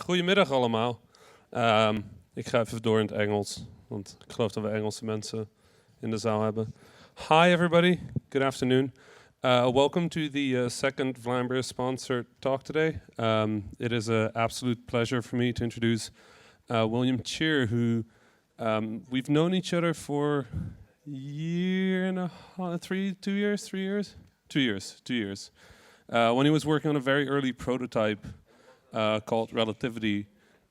Goedemiddag allemaal. Ik ga even door in het Engels, want ik geloof dat we Engelse mensen in de zaal hebben. Hi everybody, good afternoon. Welcome to the second Vlambeer sponsored talk today. It is an absolute pleasure for me to introduce William Chyr, who we've known each other for a year and a half, 2 years. When he was working on a very early prototype called Relativity,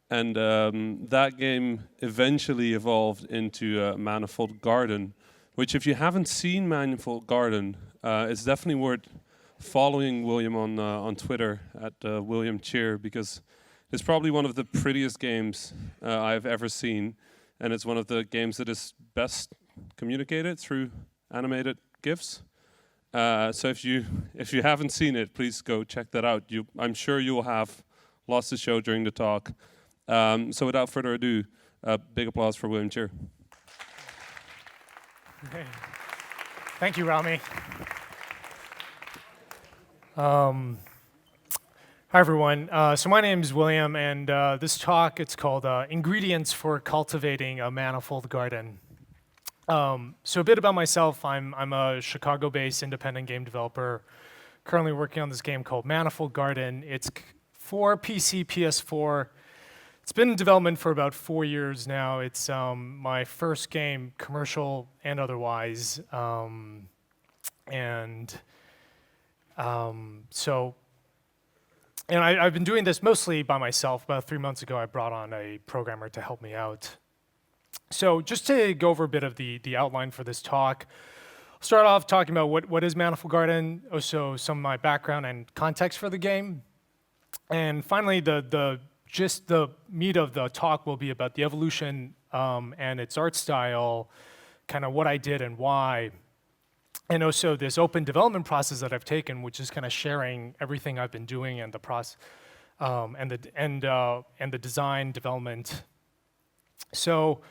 and that game eventually evolved into Manifold Garden, which if you haven't seen Manifold Garden, it's definitely worth following William on Twitter at William Chyr, because it's probably one of the prettiest games I've ever seen, and it's one of the games that is best communicated through animated GIFs. So if you haven't seen it, please go check that out. I'm sure you will have lots to show during the talk. So without further ado, big applause for William Chyr. Okay. Thank you, Rami. Hi, everyone. So my name is William, and this talk, it's called Ingredients for Cultivating a Manifold Garden. So a bit about myself. I'm a Chicago-based independent game developer, currently working on this game called Manifold Garden. It's for PC, PS4. It's been in development for about 4 years now. It's my first game, commercial and otherwise. I've been doing this mostly by myself. About 3 months ago, I brought on a programmer to help me out. So just to go over a bit of the outline for this talk, I'll start off talking about what is Manifold Garden, also some of my background and context for the game. And finally, the meat of the talk will be about the evolution and its art style, kind of what I did and why, and also this open development process that I've taken, which is kind of sharing everything I've been doing and the process and the design development. So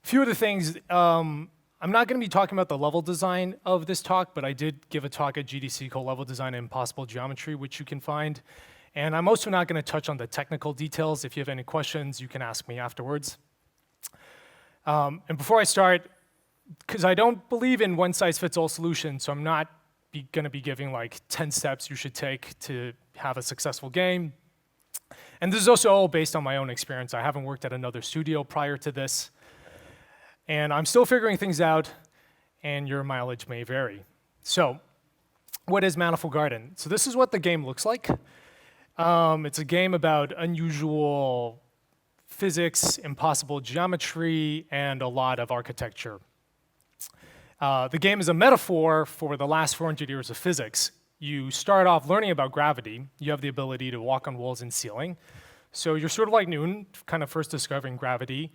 a few of the things, I'm not going to be talking about the level design of this talk, but I did give a talk at GDC called Level Design and Impossible Geometry, which you can find. And I'm also not going to touch on the technical details. If you have any questions, you can ask me afterwards. And before I start, because I don't believe in one-size-fits-all solutions, so I'm not going to be giving like 10 steps you should take to have a successful game. And this is also all based on my own experience. I haven't worked at another studio prior to this. And I'm still figuring things out, and your mileage may vary. So what is Manifold Garden? So this is what the game looks like. It's a game about unusual physics, impossible geometry, and a lot of architecture. The game is a metaphor for the last 400 years of physics. You start off learning about gravity. You have the ability to walk on walls and ceiling. So you're sort of like Newton, kind of first discovering gravity.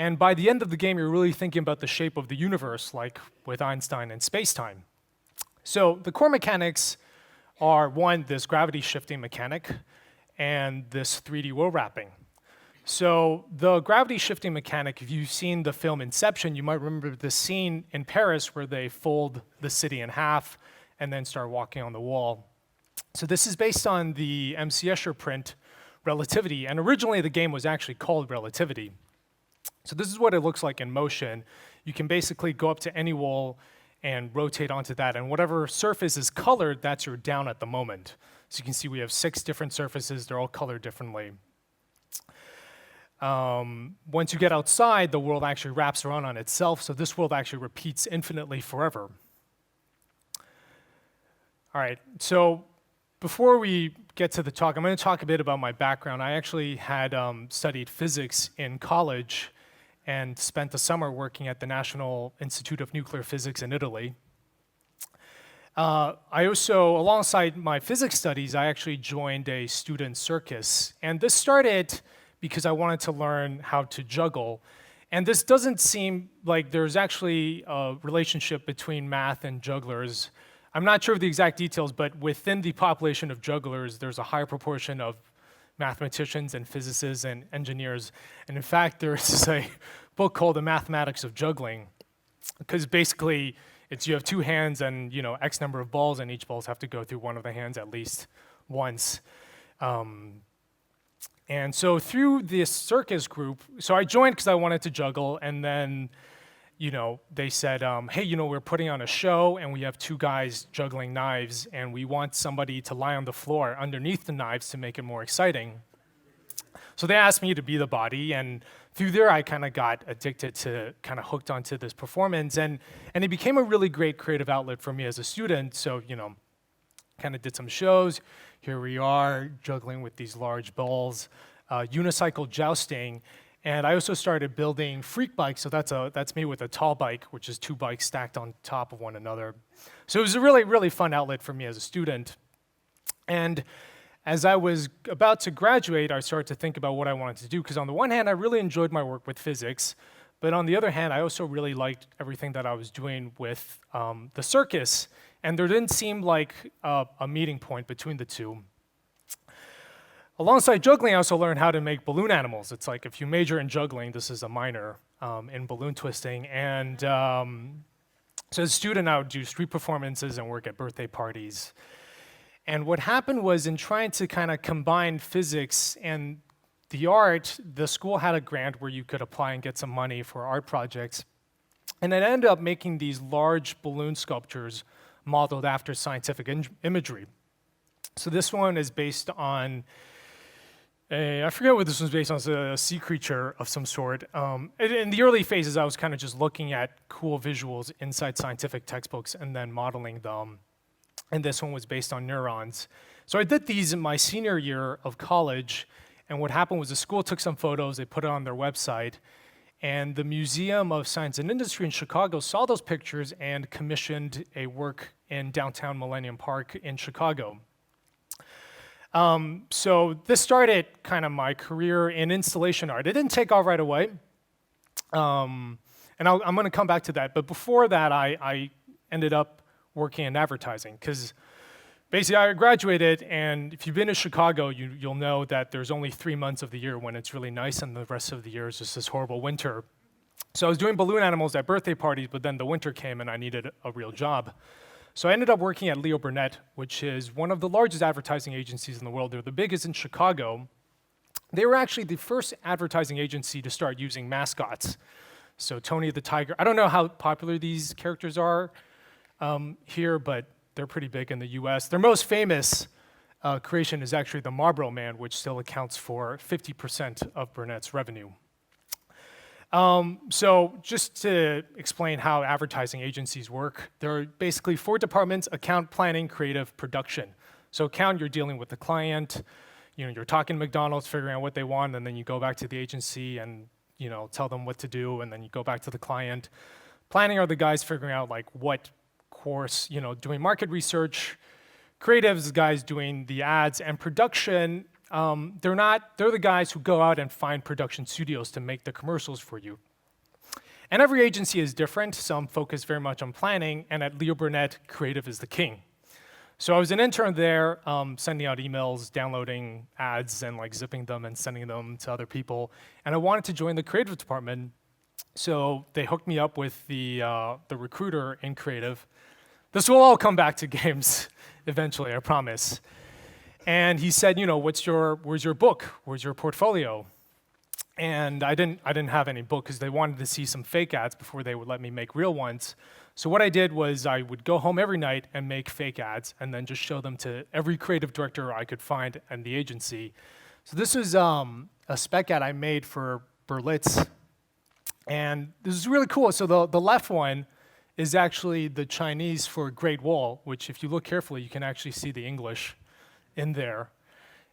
And by the end of the game, you're really thinking about the shape of the universe, like with Einstein and space-time. So the core mechanics are, one, this gravity shifting mechanic, and this 3D world wrapping. So the gravity shifting mechanic, if you've seen the film Inception, you might remember the scene in Paris where they fold the city in half and then start walking on the wall. So this is based on the M.C. Escher print, Relativity, and originally the game was actually called Relativity. So this is what it looks like in motion. You can basically go up to any wall and rotate onto that, and whatever surface is colored, that's your down at the moment. So you can see we have 6 different surfaces, they're all colored differently. Once you get outside, the world actually wraps around on itself, so this world actually repeats infinitely forever. All right, so before we get to the talk, I'm going to talk a bit about my background. I actually had studied physics in college and spent the summer working at the National Institute of Nuclear Physics in Italy. I also, alongside my physics studies, I actually joined a student circus. And this started because I wanted to learn how to juggle. And this doesn't seem like there's actually a relationship between math and jugglers. I'm not sure of the exact details, but within the population of jugglers, there's a higher proportion of mathematicians and physicists and engineers. And in fact, there's a book called The Mathematics of Juggling, because basically you have 2 hands and X number of balls, and each balls have to go through one of the hands at least once. And so through this circus group, so I joined because I wanted to juggle, and then, they said, hey, we're putting on a show, and we have two guys juggling knives, and we want somebody to lie on the floor underneath the knives to make it more exciting. So they asked me to be the body, and through there, I kind of got addicted to, kind of hooked onto this performance, and it became a really great creative outlet for me as a student. So, kind of did some shows. Here we are, juggling with these large balls, unicycle jousting, and I also started building freak bikes. So that's me with a tall bike, which is two bikes stacked on top of one another. So it was a really, really fun outlet for me as a student. And as I was about to graduate, I started to think about what I wanted to do, because on the one hand, I really enjoyed my work with physics, but on the other hand, I also really liked everything that I was doing with the circus, and there didn't seem like a meeting point between the two. Alongside juggling, I also learned how to make balloon animals. It's like if you major in juggling, this is a minor in balloon twisting, and so as a student, I would do street performances and work at birthday parties. And what happened was, in trying to kind of combine physics and the art, the school had a grant where you could apply and get some money for art projects. And I ended up making these large balloon sculptures modeled after scientific imagery. So this one is based on, I forget what this one's based on, it's a sea creature of some sort. In the early phases, I was kind of just looking at cool visuals inside scientific textbooks and then modeling them. And this one was based on neurons. So I did these in my senior year of college, and what happened was the school took some photos, they put it on their website, and the Museum of Science and Industry in Chicago saw those pictures and commissioned a work in downtown Millennium Park in Chicago. So this started kind of my career in installation art. It didn't take off right away, and I'm going to come back to that, but before that, I ended up working in advertising, because basically I graduated, and if you've been to Chicago, you'll know that there's only 3 months of the year when it's really nice, and the rest of the year is just this horrible winter. So I was doing balloon animals at birthday parties, but then the winter came and I needed a real job. So I ended up working at Leo Burnett, which is one of the largest advertising agencies in the world. They're the biggest in Chicago. They were actually the first advertising agency to start using mascots. So Tony the Tiger, I don't know how popular these characters are here, but they're pretty big in the US. Their most famous creation is actually the Marlboro Man, which still accounts for 50% of Burnett's revenue. So just to explain how advertising agencies work, there are basically 4 departments: account, planning, creative, production. So account, you're dealing with the client, you're talking to McDonald's, figuring out what they want, and then you go back to the agency and tell them what to do, and then you go back to the client. Planning are the guys figuring out like what course, doing market research. Creatives, the guys doing the ads, and production, they're the guys who go out and find production studios to make the commercials for you. And every agency is different. Some focus very much on planning, and at Leo Burnett, creative is the king. So I was an intern there, sending out emails, downloading ads, and like zipping them and sending them to other people. And I wanted to join the creative department, so they hooked me up with the recruiter in creative. This will all come back to games eventually, I promise. And he said, where's your book? Where's your portfolio? And I didn't have any book, because they wanted to see some fake ads before they would let me make real ones. So what I did was I would go home every night and make fake ads, and then just show them to every creative director I could find in the agency. So this was a spec ad I made for Berlitz. And this is really cool. So the left one is actually the Chinese for Great Wall, which if you look carefully, you can actually see the English in there.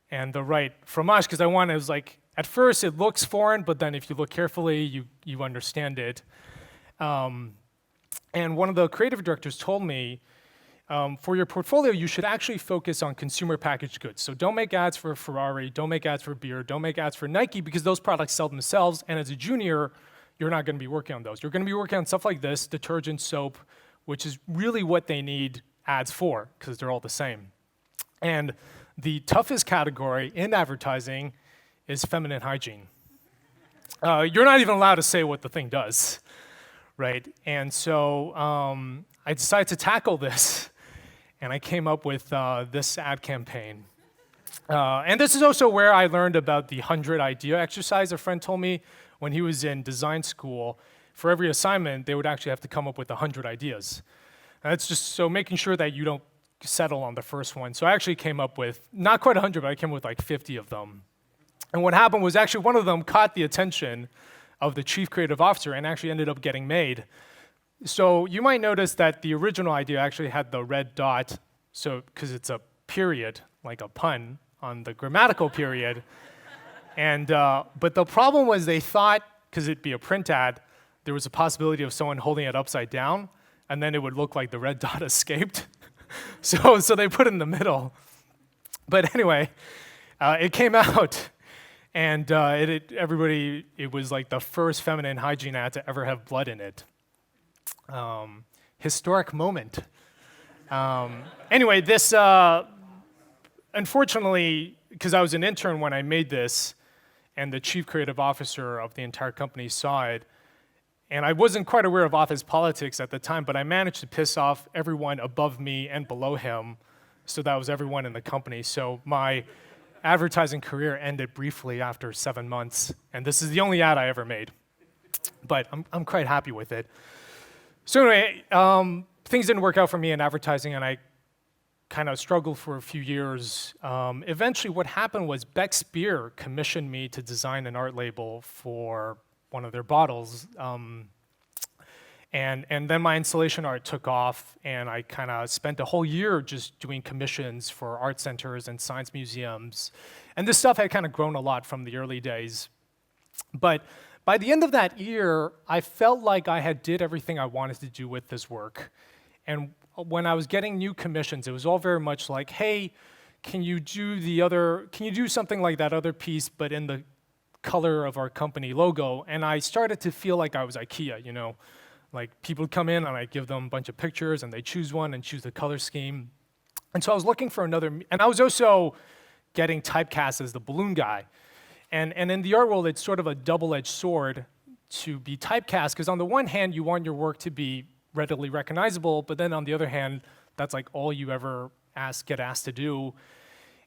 And the right, fromage, because it was like, at first it looks foreign, but then if you look carefully, you understand it. And one of the creative directors told me, for your portfolio, you should actually focus on consumer packaged goods. So don't make ads for Ferrari, don't make ads for beer, don't make ads for Nike, because those products sell themselves, and as a junior, you're not going to be working on those. You're going to be working on stuff like this, detergent, soap, which is really what they need ads for, because they're all the same. And the toughest category in advertising is feminine hygiene. You're not even allowed to say what the thing does, right? And so I decided to tackle this, and I came up with this ad campaign. And this is also where I learned about the 100 idea exercise. A friend told me when he was in design school, for every assignment, they would actually have to come up with 100 ideas. And that's just so making sure that you don't settle on the first one. So I actually came up with, not quite 100, but I came up with like 50 of them. And what happened was actually one of them caught the attention of the chief creative officer and actually ended up getting made. So you might notice that the original idea actually had the red dot, so because it's a period, like a pun on the grammatical period. And but the problem was they thought, because it'd be a print ad, there was a possibility of someone holding it upside down, and then it would look like the red dot escaped. So they put it in the middle. But anyway, it came out, and it was like the first feminine hygiene ad to ever have blood in it. Historic moment. Anyway, this, unfortunately, because I was an intern when I made this, and the chief creative officer of the entire company saw it, and I wasn't quite aware of office politics at the time, but I managed to piss off everyone above me and below him, so that was everyone in the company. So my advertising career ended briefly after 7 months, and this is the only ad I ever made. But I'm quite happy with it. So anyway, things didn't work out for me in advertising, and I kind of struggled for a few years. Eventually, what happened was Beck's Beer commissioned me to design an art label for one of their bottles. And then my installation art took off, and I kind of spent a whole year just doing commissions for art centers and science museums. And this stuff had kind of grown a lot from the early days. But by the end of that year, I felt like I had did everything I wanted to do with this work. And when I was getting new commissions, it was all very much like, hey, can you do something like that other piece, but in the color of our company logo? And I started to feel like I was IKEA, you know? Like people would come in and I'd give them a bunch of pictures and they choose one and choose the color scheme. And so I was looking for another, and I was also getting typecast as the balloon guy. And in the art world, it's sort of a double-edged sword to be typecast, because on the one hand, you want your work to be readily recognizable, but then on the other hand, that's like all you ever get asked to do.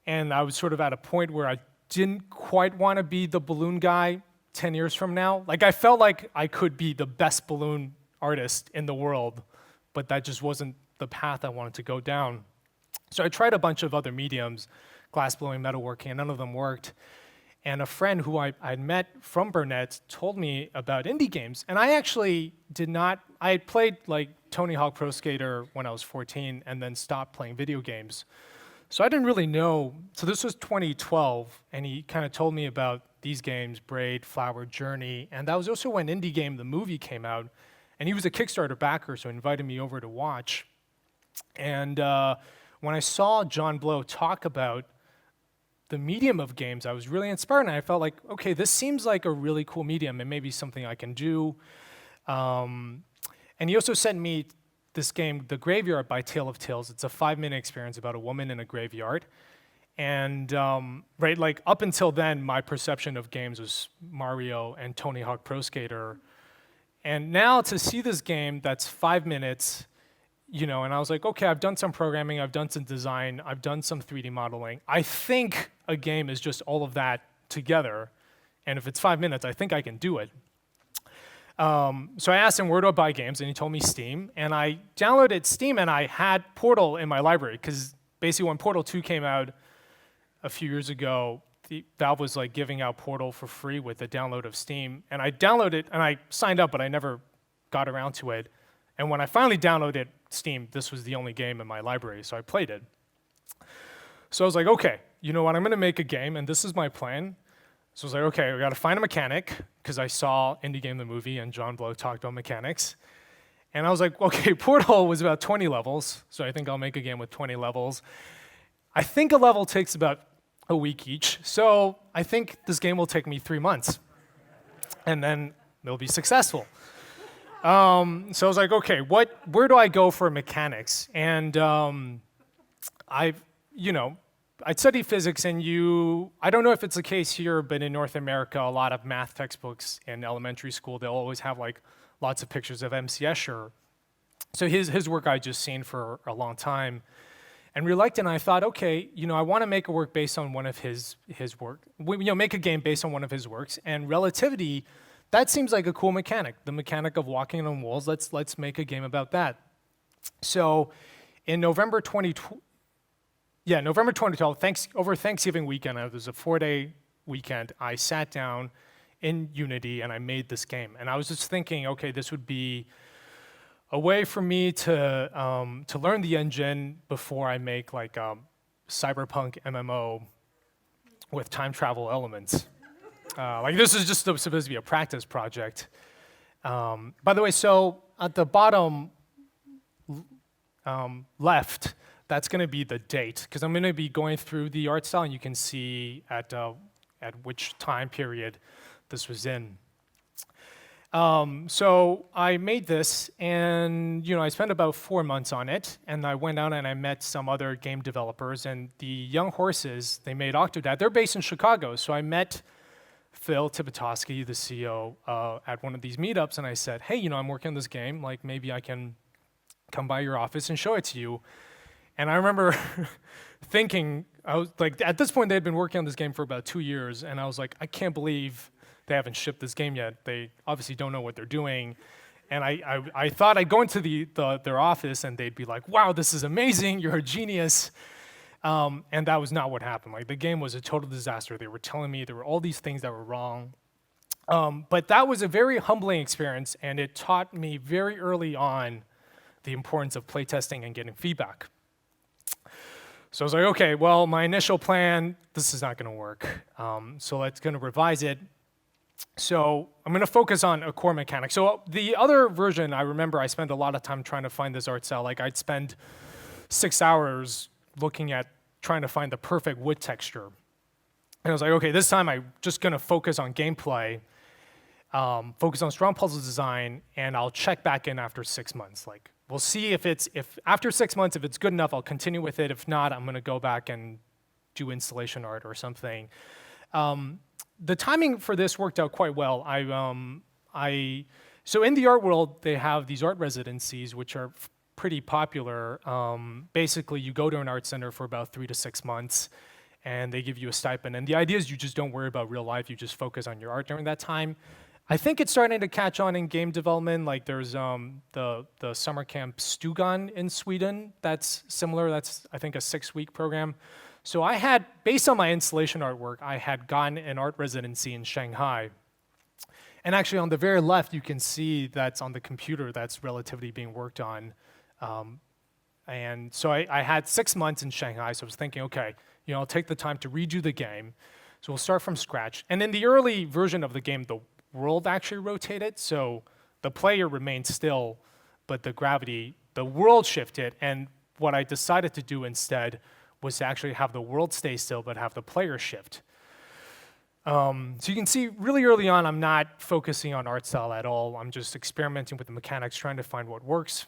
And I was sort of at a point where I didn't quite want to be the balloon guy 10 years from now. Like I felt like I could be the best balloon artist in the world, but that just wasn't the path I wanted to go down. So I tried a bunch of other mediums, glass blowing, metalworking, and none of them worked. And a friend who I'd met from Burnett told me about indie games. And I actually I had played like Tony Hawk Pro Skater when I was 14 and then stopped playing video games. So I didn't really know. So this was 2012, and he kind of told me about these games, Braid, Flower, Journey. And that was also when Indie Game, the movie, came out. And he was a Kickstarter backer, so he invited me over to watch. And when I saw John Blow talk about the medium of games, I was really inspired, and I felt like, okay, this seems like a really cool medium, and maybe something I can do. And he also sent me this game, The Graveyard by Tale of Tales. It's a 5-minute experience about a woman in a graveyard. And right, like up until then, my perception of games was Mario and Tony Hawk Pro Skater. And now to see this game that's 5 minutes, you know, and I was like, okay, I've done some programming, I've done some design, I've done some 3D modeling. I think a game is just all of that together. And if it's 5 minutes, I think I can do it. So I asked him, where do I buy games? And he told me Steam. And I downloaded Steam, and I had Portal in my library, because basically when Portal 2 came out a few years ago, Valve was like giving out Portal for free with the download of Steam. And I downloaded, and I signed up, but I never got around to it. And when I finally downloaded Steam, this was the only game in my library, so I played it. So I was like, okay, you know what, I'm gonna make a game, and this is my plan. So I was like, okay, we gotta find a mechanic, because I saw Indie Game the movie, and John Blow talked about mechanics. And I was like, okay, Portal was about 20 levels, so I think I'll make a game with 20 levels. I think a level takes about a week each, so I think this game will take me 3 months, and then it'll be successful. So I was like, okay, where do I go for mechanics? And I studied physics, and I don't know if it's the case here, but in North America, a lot of math textbooks in elementary school, they'll always have like lots of pictures of M.C. Escher. So his work I'd just seen for a long time. and Reluctant, I thought, okay, I want to make a work based on one of his work. Make a game based on one of his works. And Relativity, that seems like a cool mechanic. The mechanic of walking on walls. Let's make a game about that. So, in November 2012, over Thanksgiving weekend, it was a 4-day weekend. I sat down in Unity and I made this game. And I was just thinking, okay, this would be a way for me to learn the engine before I make like a cyberpunk MMO with time travel elements. Like this is just supposed to be a practice project. By the way, so at the bottom left, that's going to be the date, because I'm going to be going through the art style, and you can see at which time period this was in. So I made this, and I spent about 4 months on it, and I went out and I met some other game developers, and the Young Horses, they made Octodad. They're based in Chicago, so I met Phil Tibetosky, the CEO, at one of these meetups, and I said, hey, I'm working on this game, like maybe I can come by your office and show it to you. And I remember thinking, I was like, at this point, they had been working on this game for about 2 years, and I was like, I can't believe they haven't shipped this game yet. They obviously don't know what they're doing. And I thought I'd go into their office, and they'd be like, wow, this is amazing, you're a genius. And that was not what happened. Like, the game was a total disaster. They were telling me there were all these things that were wrong. But that was a very humbling experience, and it taught me very early on the importance of playtesting and getting feedback. So I was like, okay, well, my initial plan, this is not going to work. So let's going to revise it. So I'm going to focus on a core mechanic. So the other version, I remember I spent a lot of time trying to find this art style. Like, I'd spend 6 hours looking at trying to find the perfect wood texture. And I was like, okay, this time I'm just going to focus on gameplay, focus on strong puzzle design, and I'll check back in after 6 months. Like, we'll see if after 6 months, if it's good enough, I'll continue with it. If not, I'm going to go back and do installation art or something. The timing for this worked out quite well. So in the art world, they have these art residencies, which are pretty popular. Basically, you go to an art center for about 3 to 6 months, and they give you a stipend. And the idea is you just don't worry about real life. You just focus on your art during that time. I think it's starting to catch on in game development. Like, there's the summer camp Stugan in Sweden. That's similar. That's, I think, a 6-week program. So I had, based on my installation artwork, I had gotten an art residency in Shanghai. And actually, on the very left, you can see that's on the computer, that's Relativity being worked on. And so I had 6 months in Shanghai, so I was thinking, okay, I'll take the time to redo the game. So we'll start from scratch. And in the early version of the game, the world actually rotated, so the player remained still, but the world shifted. And what I decided to do instead was to actually have the world stay still, but have the player shift. So you can see really early on, I'm not focusing on art style at all. I'm just experimenting with the mechanics, trying to find what works.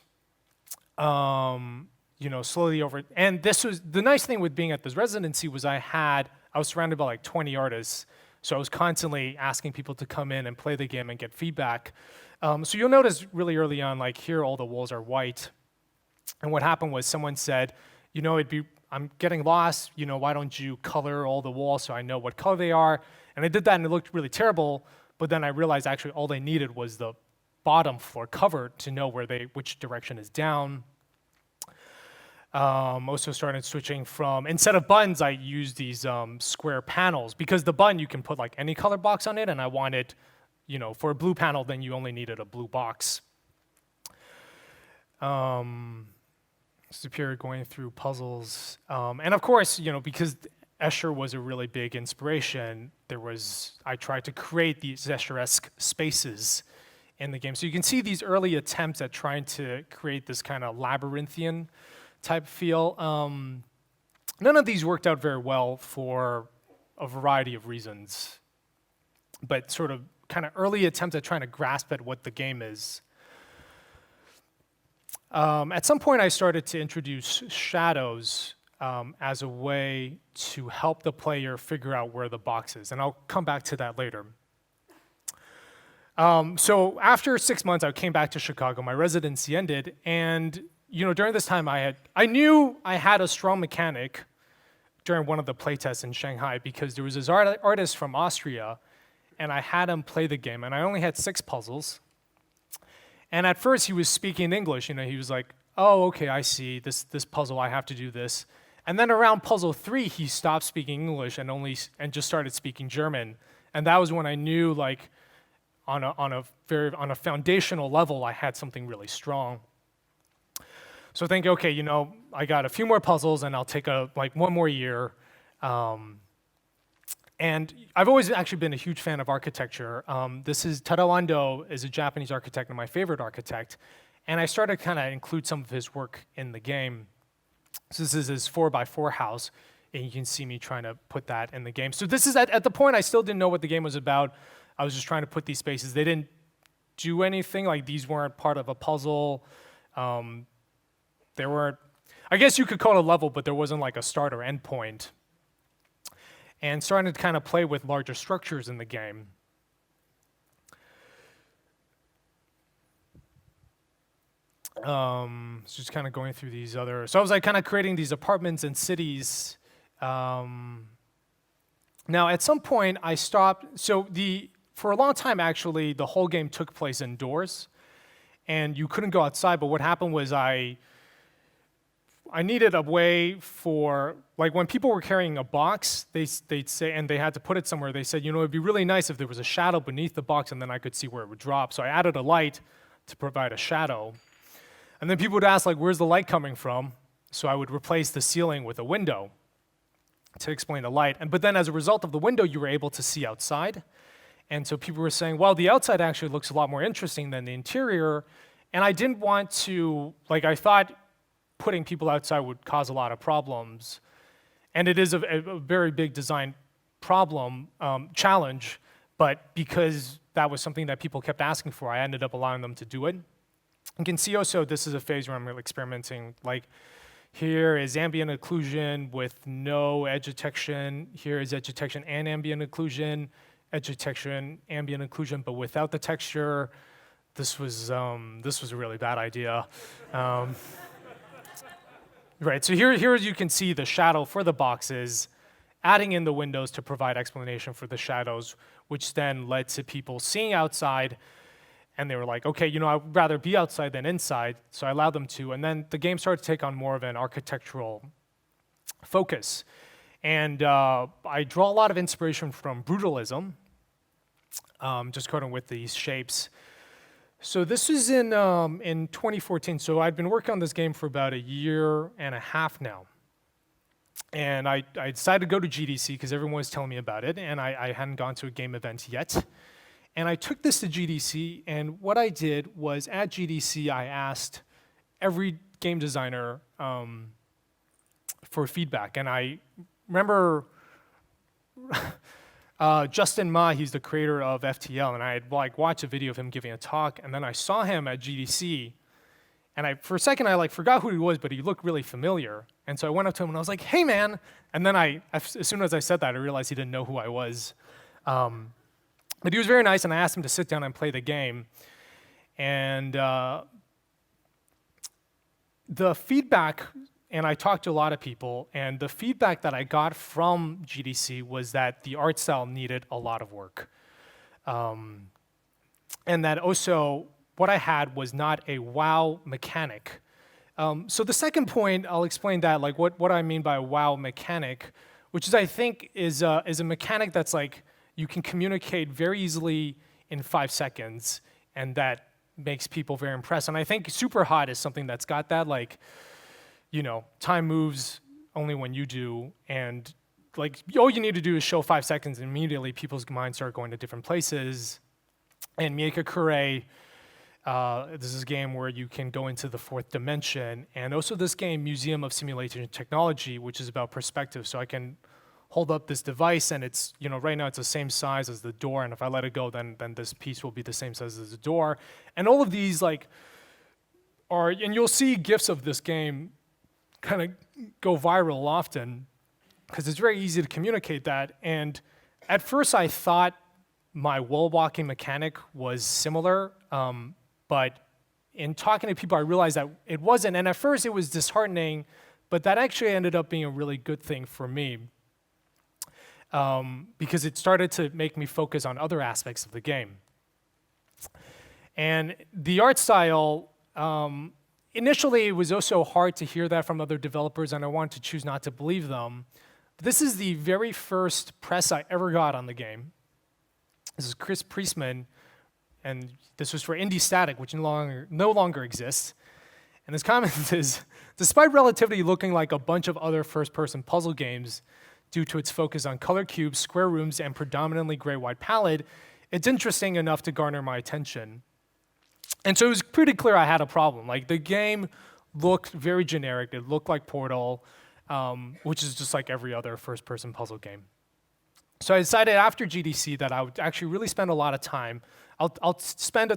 Slowly over. And this was the nice thing with being at this residency was I was surrounded by like 20 artists. So I was constantly asking people to come in and play the game and get feedback. So you'll notice really early on, like here, all the walls are white. And what happened was someone said, I'm getting lost, why don't you color all the walls so I know what color they are? And I did that and it looked really terrible, but then I realized actually all they needed was the bottom floor covered to know which direction is down. Also started switching from, instead of buttons, I used these square panels, because the button, you can put like any color box on it, and I wanted, for a blue panel, then you only needed a blue box. Superior going through puzzles. And of course, because Escher was a really big inspiration, I tried to create these Escher-esque spaces in the game. So you can see these early attempts at trying to create this kind of labyrinthian type feel. None of these worked out very well for a variety of reasons, but sort of kind of early attempts at trying to grasp at what the game is. At some point, I started to introduce shadows as a way to help the player figure out where the box is, and I'll come back to that later. So after 6 months, I came back to Chicago. My residency ended, and during this time I knew I had a strong mechanic during one of the playtests in Shanghai because there was this artist from Austria, and I had him play the game, and I only had 6 puzzles. And at first he was speaking English, he was like, oh, okay, I see, this puzzle, I have to do this. And then around puzzle 3, he stopped speaking English and just started speaking German. And that was when I knew, like, on a foundational level, I had something really strong. So I think, okay, I got a few more puzzles, and I'll take one more year. And I've always actually been a huge fan of architecture. Tadao Ando is a Japanese architect and my favorite architect. And I started to kind of include some of his work in the game. So this is his 4x4 house, and you can see me trying to put that in the game. So this is at the point I still didn't know what the game was about. I was just trying to put these spaces. They didn't do anything, like these weren't part of a puzzle. They weren't, I guess you could call it a level, but there wasn't like a start or end point. And starting to kind of play with larger structures in the game. Just kind of going through these other, so I was like kind of creating these apartments and cities. Now at some point I stopped, for a long time actually the whole game took place indoors and you couldn't go outside, but what happened was I needed a way for, like when people were carrying a box, they'd say, and they had to put it somewhere, they said, it'd be really nice if there was a shadow beneath the box and then I could see where it would drop. So I added a light to provide a shadow. And then people would ask, like, where's the light coming from? So I would replace the ceiling with a window to explain the light. But then as a result of the window, you were able to see outside. And so people were saying, well, the outside actually looks a lot more interesting than the interior. And I didn't want to, I thought putting people outside would cause a lot of problems. And it is a very big design problem, challenge. But because that was something that people kept asking for, I ended up allowing them to do it. You can see also this is a phase where I'm really experimenting. Like here is ambient occlusion with no edge detection. Here is edge detection and ambient occlusion. Edge detection, ambient occlusion, but without the texture. This was a really bad idea. Right, so here you can see the shadow for the boxes, adding in the windows to provide explanation for the shadows, which then led to people seeing outside. And they were like, okay, I'd rather be outside than inside, so I allowed them to. And then the game started to take on more of an architectural focus. And I draw a lot of inspiration from brutalism, just coding with these shapes. So this is in 2014. So I'd been working on this game for about 1.5 years now. And I decided to go to GDC because everyone was telling me about it, and I hadn't gone to a game event yet. And I took this to GDC, and what I did was at GDC, I asked every game designer for feedback. And I remember Justin Ma, he's the creator of FTL, and I had watched a video of him giving a talk, and then I saw him at GDC, and for a second I forgot who he was, but he looked really familiar. And so I went up to him and I was like, hey man, and then as soon as I said that, I realized he didn't know who I was. But he was very nice, and I asked him to sit down and play the game. And the feedback, and I talked to a lot of people, and the feedback that I got from GDC was that the art style needed a lot of work. And that also, what I had was not a wow mechanic. So the second point, I'll explain that, what I mean by a wow mechanic, which is, I think, is a mechanic that's you can communicate very easily in 5 seconds, and that makes people very impressed. And I think Super Hot is something that's got that, time moves only when you do, and all you need to do is show 5 seconds, and immediately people's minds start going to different places. And Mieke Kure, this is a game where you can go into the 4th dimension, and also this game, Museum of Simulation Technology, which is about perspective. So I can hold up this device, and it's, right now it's the same size as the door, and if I let it go, then this piece will be the same size as the door. And all of these are, and you'll see GIFs of this game kind of go viral often, because it's very easy to communicate that. And at first I thought my wall walking mechanic was similar, but in talking to people, I realized that it wasn't. And at first it was disheartening, but that actually ended up being a really good thing for me, because it started to make me focus on other aspects of the game. And the art style, initially it was also hard to hear that from other developers, and I wanted to choose not to believe them. This is the very first press I ever got on the game. This is Chris Priestman, and this was for Indie Static, which no longer exists. And his comment is, despite Relativity looking like a bunch of other first-person puzzle games due to its focus on color cubes, square rooms, and predominantly gray-white palette, it's interesting enough to garner my attention. And so it was pretty clear I had a problem. Like, the game looked very generic. It looked like Portal, which is just like every other first-person puzzle game. So I decided after GDC that I would actually really spend a lot of time. I'll spend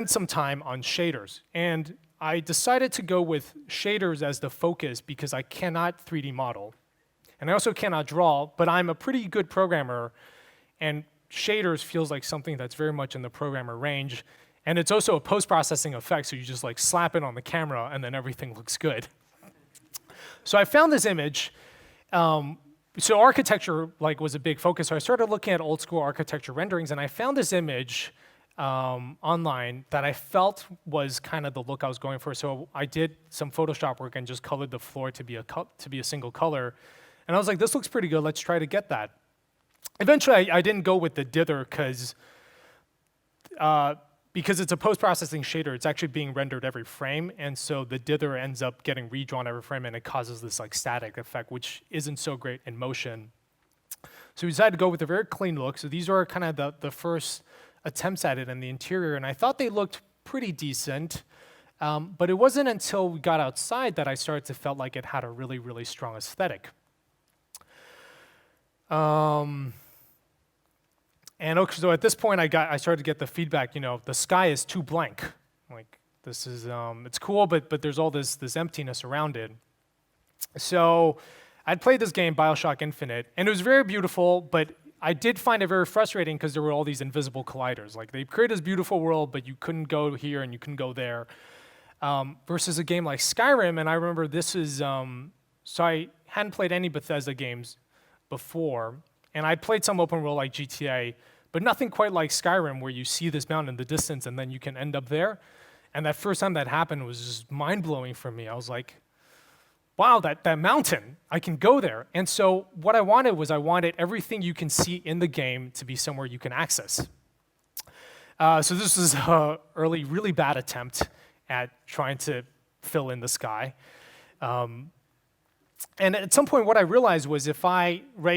some time on shaders. And I decided to go with shaders as the focus because I cannot 3D model. And I also cannot draw, but I'm a pretty good programmer, and shaders feels like something that's very much in the programmer range. And it's also a post-processing effect, so you just like slap it on the camera and then everything looks good. So I found this image. So architecture was a big focus. So I started looking at old school architecture renderings, and I found this image online that I felt was kind of the look I was going for. So I did some Photoshop work and just colored the floor to be a single color. And I was like, this looks pretty good. Let's try to get that. Eventually, I didn't go with the dither because it's a post-processing shader. It's actually being rendered every frame, and so the dither ends up getting redrawn every frame, and it causes this like static effect, which isn't so great in motion. So we decided to go with a very clean look. So these are kind of the first attempts at it in the interior, and I thought they looked pretty decent. But it wasn't until we got outside that I started to feel like it had a really, really strong aesthetic. And so at this point, I started to get the feedback. The sky is too blank. Like, this is it's cool, but there's all this emptiness around it. So I'd played this game, BioShock Infinite, and it was very beautiful, but I did find it very frustrating because there were all these invisible colliders. Like, they created this beautiful world, but you couldn't go here and you couldn't go there. Versus a game like Skyrim, and I remember this is, so I hadn't played any Bethesda games before, and I'd played some open world like GTA, but nothing quite like Skyrim, where you see this mountain in the distance and then you can end up there. And that first time that happened was just mind-blowing for me. I was like, wow, that mountain, I can go there. And so what I wanted everything you can see in the game to be somewhere you can access. So this was an early, really bad attempt at trying to fill in the sky. And at some point, what I realized was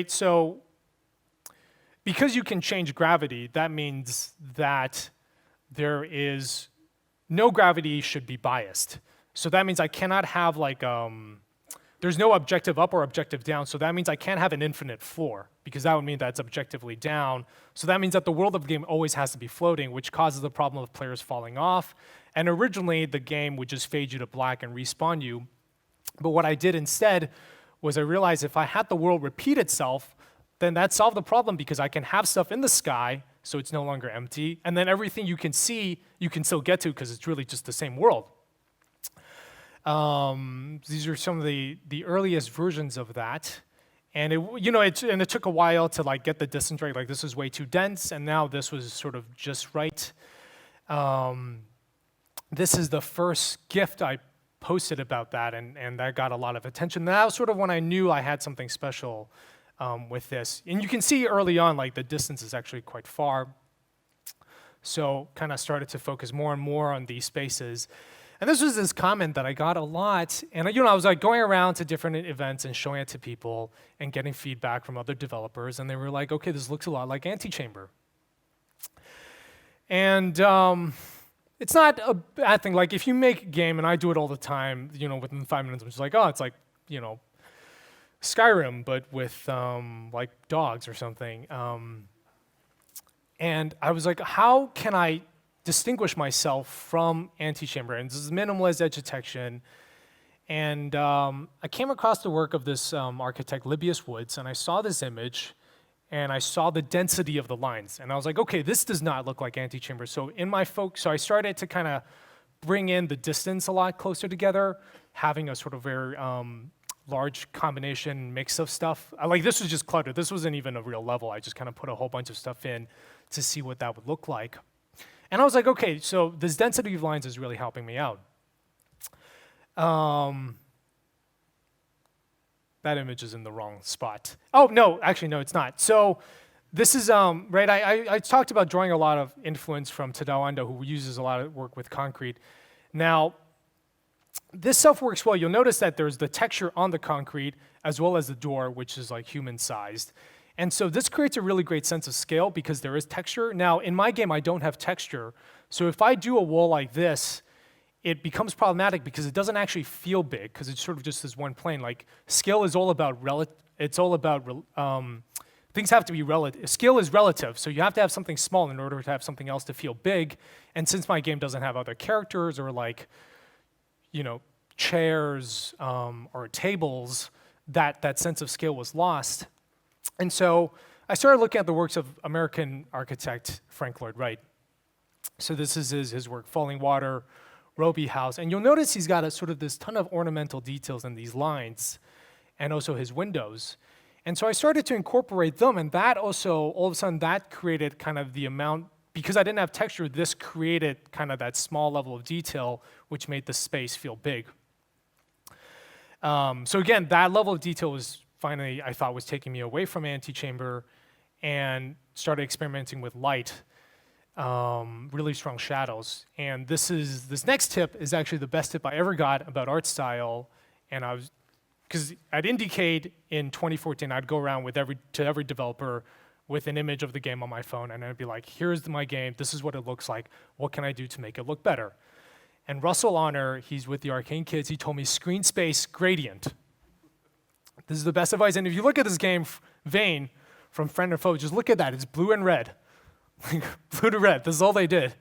so because you can change gravity, that means that there is no gravity should be biased. So that means I cannot have there's no objective up or objective down. So that means I can't have an infinite floor, because that would mean that's objectively down. So that means that the world of the game always has to be floating, which causes the problem of players falling off. And originally, the game would just fade you to black and respawn you. But what I did instead was I realized if I had the world repeat itself, then that solved the problem, because I can have stuff in the sky, so it's no longer empty, and then everything you can see, you can still get to, because it's really just the same world. These are some of the earliest versions of that, and it took a while to get the distance right. Like, this was way too dense, and now this was sort of just right. This is the first gift I posted about that, and that got a lot of attention. That was sort of when I knew I had something special with this. And you can see early on, the distance is actually quite far. So kind of started to focus more and more on these spaces. And this comment that I got a lot. And I was going around to different events and showing it to people and getting feedback from other developers. And they were like, okay, this looks a lot like Antichamber. And it's not a bad thing. Like, if you make a game, and I do it all the time, within 5 minutes, I'm just like, oh, it's like, Skyrim, but with dogs or something. And I was like, how can I distinguish myself from Antichamber? And this is minimalist edge detection. And I came across the work of this architect, Libius Woods, and I saw this image, and I saw the density of the lines. And I was like, okay, this does not look like antechamber. So so I started to kind of bring in the distance a lot closer together, having a sort of very large combination mix of stuff. This was just cluttered. This wasn't even a real level. I just kind of put a whole bunch of stuff in to see what that would look like. And I was like, okay, so this density of lines is really helping me out. That image is in the wrong spot. Oh, no, actually, no, it's not. So this is, right, I talked about drawing a lot of influence from Tadao Ando, who uses a lot of work with concrete. Now, this stuff works well. You'll notice that there's the texture on the concrete as well as the door, which is like human-sized. And so this creates a really great sense of scale because there is texture. Now, in my game, I don't have texture. So if I do a wall like this, it becomes problematic because it doesn't actually feel big because it's sort of just this one plane. Like scale is all about things have to be relative. Scale is relative, so you have to have something small in order to have something else to feel big. And since my game doesn't have other characters or like, chairs or tables, that sense of scale was lost. And so I started looking at the works of American architect Frank Lloyd Wright. So this is his work, Falling Water, Roby House, and you'll notice he's got this ton of ornamental details in these lines, and also his windows. And so I started to incorporate them, and that also, all of a sudden, that created kind of the amount, because I didn't have texture, this created kind of that small level of detail, which made the space feel big. So again, that level of detail was finally, I thought, was taking me away from antechamber, and started experimenting with light. Really strong shadows. And this next tip is actually the best tip I ever got about art style. And because at Indiecade in 2014, I'd go around to every developer with an image of the game on my phone, and I'd be like, here's my game, this is what it looks like, what can I do to make it look better? And Russell Honor, he's with the Arcane Kids, he told me screen space gradient. This is the best advice, and if you look at this game, Vane, from Friend or Foe, just look at that, it's blue and red. Blue to red, this is all they did,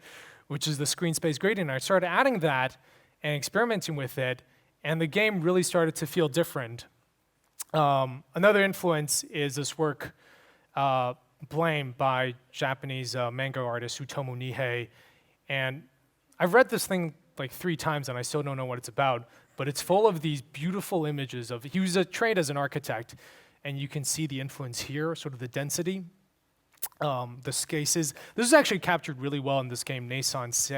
which is the screen space gradient. I started adding that and experimenting with it, and the game really started to feel different. Another influence is this work, Blame, by Japanese manga artist Utomo Nihei. And I've read this thing like 3 times and I still don't know what it's about, but it's full of these beautiful images of, he was trained as an architect, and you can see the influence here, sort of the density. The spaces. This is actually captured really well in this game, Naissance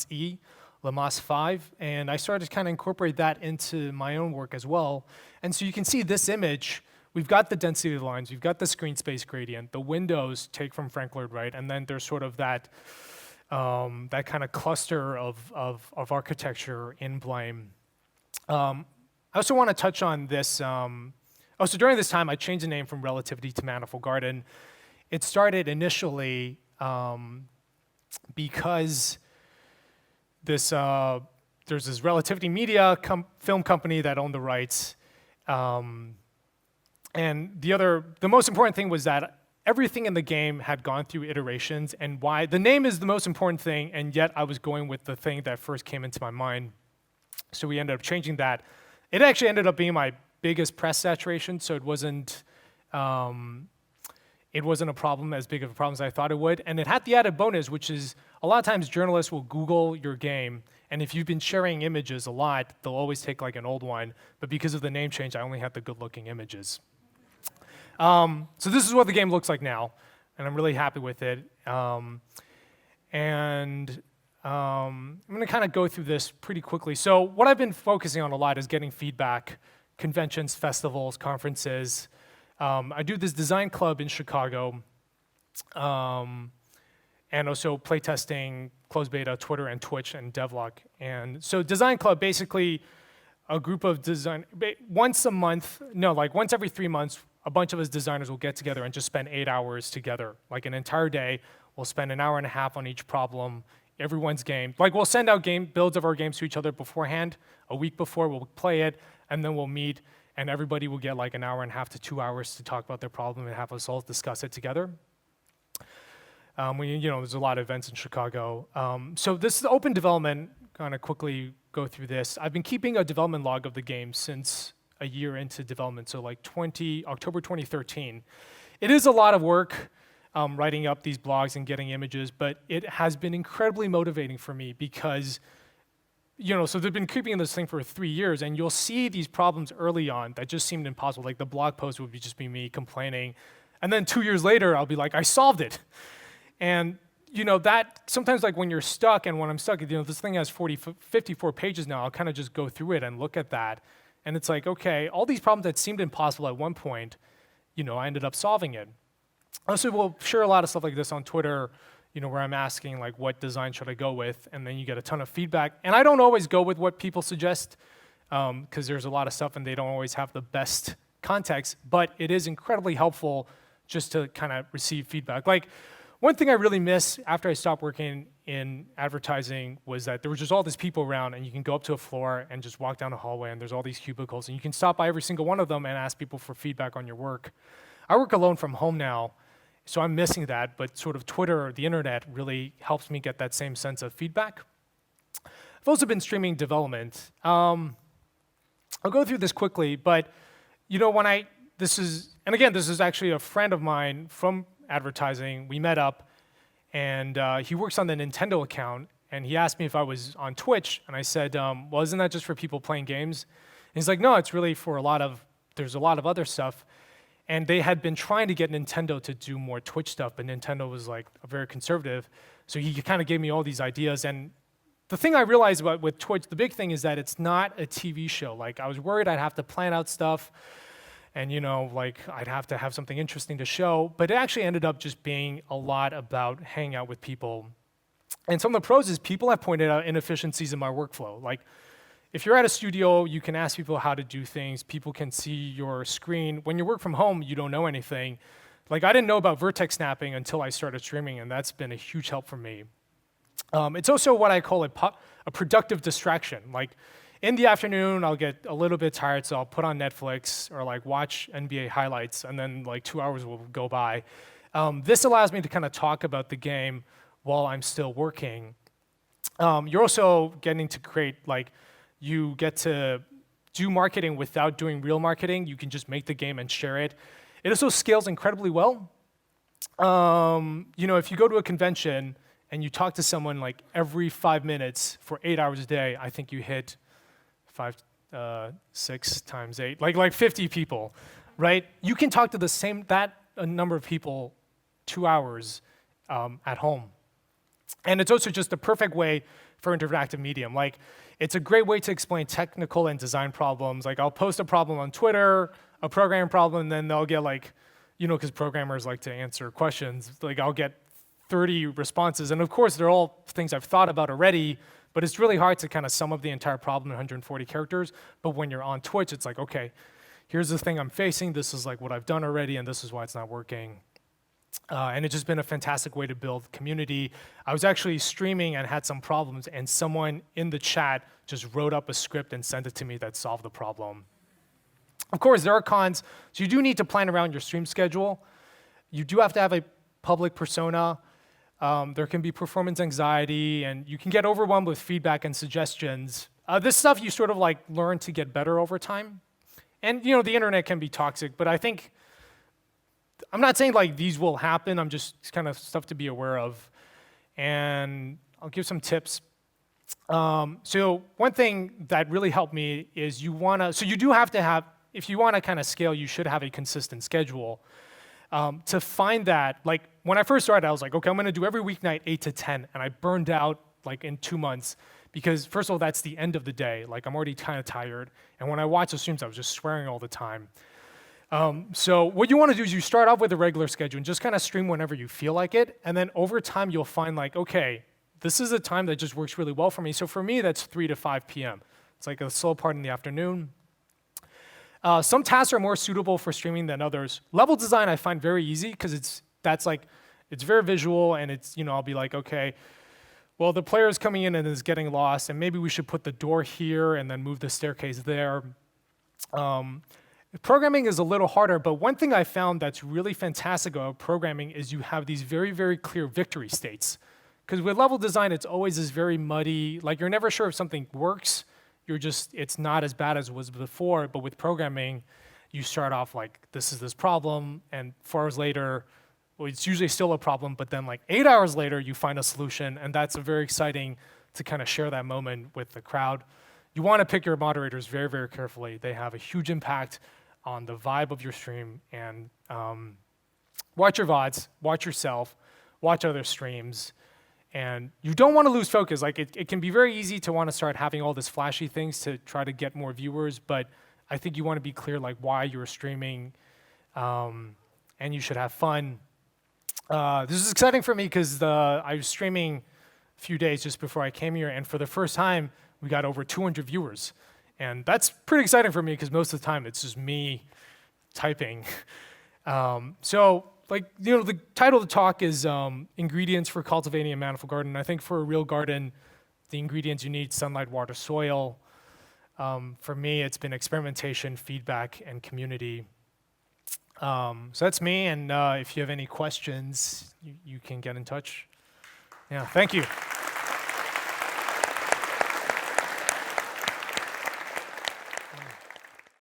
E, Lamas 5, and I started to kind of incorporate that into my own work as well. And so you can see this image, we've got the density of the lines, we've got the screen space gradient, the windows take from Frank Lloyd Wright, and then there's sort of that kind of cluster of architecture in Blame. I also want to touch on this. So during this time, I changed the name from Relativity to Manifold Garden. It started initially because there's this Relativity Media film company that owned the rights, and the most important thing was that everything in the game had gone through iterations, and why the name is the most important thing, and yet I was going with the thing that first came into my mind. So we ended up changing that. It actually ended up being my biggest press saturation, so it wasn't a problem, as big of a problem as I thought it would. And it had the added bonus, which is a lot of times journalists will Google your game, and if you've been sharing images a lot, they'll always take like an old one. But because of the name change, I only had the good-looking images. So this is what the game looks like now, and I'm really happy with it. I'm going to kind of go through this pretty quickly. So what I've been focusing on a lot is getting feedback, conventions, festivals, conferences. I do this design club in Chicago, and also playtesting, closed beta, Twitter and Twitch and Devlog. And so design club, basically a group of once every 3 months, a bunch of us designers will get together and just spend 8 hours together, like an entire day. We'll spend an hour and a half on each problem, everyone's game. Like we'll send out builds of our games to each other beforehand, a week before, we'll play it, and then we'll meet, and everybody will get like an hour and a half to 2 hours to talk about their problem and have us all discuss it together. There's a lot of events in Chicago. So this is open development, kind of quickly go through this. I've been keeping a development log of the game since a year into development, so like October 2013. It is a lot of work writing up these blogs and getting images, but it has been incredibly motivating for me because, so they've been creeping in this thing for 3 years, and you'll see these problems early on that just seemed impossible. Like the blog post would just be me complaining, and then 2 years later, I'll be like, I solved it. And that sometimes, like when you're stuck, and when I'm stuck, this thing has 54 pages now, I'll kind of just go through it and look at that. And it's like, okay, all these problems that seemed impossible at one point, I ended up solving it. Also, we'll share a lot of stuff like this on Twitter, where I'm asking, like, what design should I go with? And then you get a ton of feedback. And I don't always go with what people suggest, because there's a lot of stuff and they don't always have the best context, but it is incredibly helpful just to kind of receive feedback. Like, one thing I really miss after I stopped working in advertising was that there was just all these people around, and you can go up to a floor and just walk down a hallway, and there's all these cubicles, and you can stop by every single one of them and ask people for feedback on your work. I work alone from home now, so I'm missing that, but sort of Twitter or the internet really helps me get that same sense of feedback. I've also been streaming development. I'll go through this quickly, but this is actually a friend of mine from advertising. We met up, and he works on the Nintendo account, and he asked me if I was on Twitch, and I said, well, isn't that just for people playing games? And he's like, no, it's really for there's a lot of other stuff. And they had been trying to get Nintendo to do more Twitch stuff, but Nintendo was like very conservative. So he kind of gave me all these ideas. And the thing I realized with Twitch, the big thing is that it's not a TV show. Like, I was worried I'd have to plan out stuff, and I'd have to have something interesting to show, but it actually ended up just being a lot about hanging out with people. And some of the pros is people have pointed out inefficiencies in my workflow. Like, if you're at a studio, you can ask people how to do things. People can see your screen. When you work from home, you don't know anything. Like, I didn't know about vertex snapping until I started streaming, and that's been a huge help for me. It's also what I call a productive distraction. Like, in the afternoon, I'll get a little bit tired, so I'll put on Netflix or watch NBA highlights, and then 2 hours will go by. This allows me to kind of talk about the game while I'm still working. You're also getting to create, you get to do marketing without doing real marketing. You can just make the game and share it. It also scales incredibly well. If you go to a convention and you talk to someone every 5 minutes for 8 hours a day, I think you hit 6 times 8, like 50 people, right? You can talk to that number of people 2 hours at home. And it's also just the perfect way for interactive medium. It's a great way to explain technical and design problems. I'll post a problem on Twitter, a programming problem, and then they'll get because programmers like to answer questions, I'll get 30 responses. And of course, they're all things I've thought about already, but it's really hard to kind of sum up the entire problem in 140 characters. But when you're on Twitch, it's okay, here's the thing I'm facing, this is what I've done already, and this is why it's not working. And it's just been a fantastic way to build community. I was actually streaming and had some problems, and someone in the chat just wrote up a script and sent it to me that solved the problem. Of course, there are cons. So you do need to plan around your stream schedule. You do have to have a public persona. There can be performance anxiety, and you can get overwhelmed with feedback and suggestions. This stuff you sort of learn to get better over time. And the internet can be toxic, but I think, I'm not saying these will happen, I'm just kind of stuff to be aware of. And I'll give some tips. So one thing that really helped me is you do have to have, if you want to kind of scale, you should have a consistent schedule. To find that, when I first started, I was okay, I'm going to do every weeknight 8 to 10, and I burned out in 2 months because, first of all, that's the end of the day. I'm already kind of tired, and when I watched the streams, I was just swearing all the time. So what you want to do is you start off with a regular schedule and just kind of stream whenever you feel like it, and then over time, you'll find okay, this is a time that just works really well for me. So for me, that's 3 to 5 p.m. It's a slow part in the afternoon. Some tasks are more suitable for streaming than others. Level design I find very easy because it's very visual, and it's I'll be okay, well, the player is coming in and is getting lost, and maybe we should put the door here and then move the staircase there. Programming is a little harder, but one thing I found that's really fantastic about programming is you have these very, very clear victory states. Because with level design, it's always this very muddy, you're never sure if something works. It's not as bad as it was before, but with programming, you start off like, this is this problem, and 4 hours later, well, it's usually still a problem, but then like 8 hours later, you find a solution, and that's very exciting to kind of share that moment with the crowd. You want to pick your moderators very, very carefully. They have a huge impact on the vibe of your stream, and watch your VODs, watch yourself, watch other streams, and you don't want to lose focus. Like it can be very easy to want to start having all these flashy things to try to get more viewers, but I think you want to be clear like why you're streaming, and you should have fun. This is exciting for me because I was streaming a few days just before I came here, and for the first time, we got over 200 viewers. And that's pretty exciting for me because most of the time it's just me typing. So, like, you know, the title of the talk is Ingredients for Cultivating a Manifold Garden. I think for a real garden, the ingredients you need: sunlight, water, soil. For me, it's been experimentation, feedback, and community. So that's me, and if you have any questions, you can get in touch. Yeah, thank you.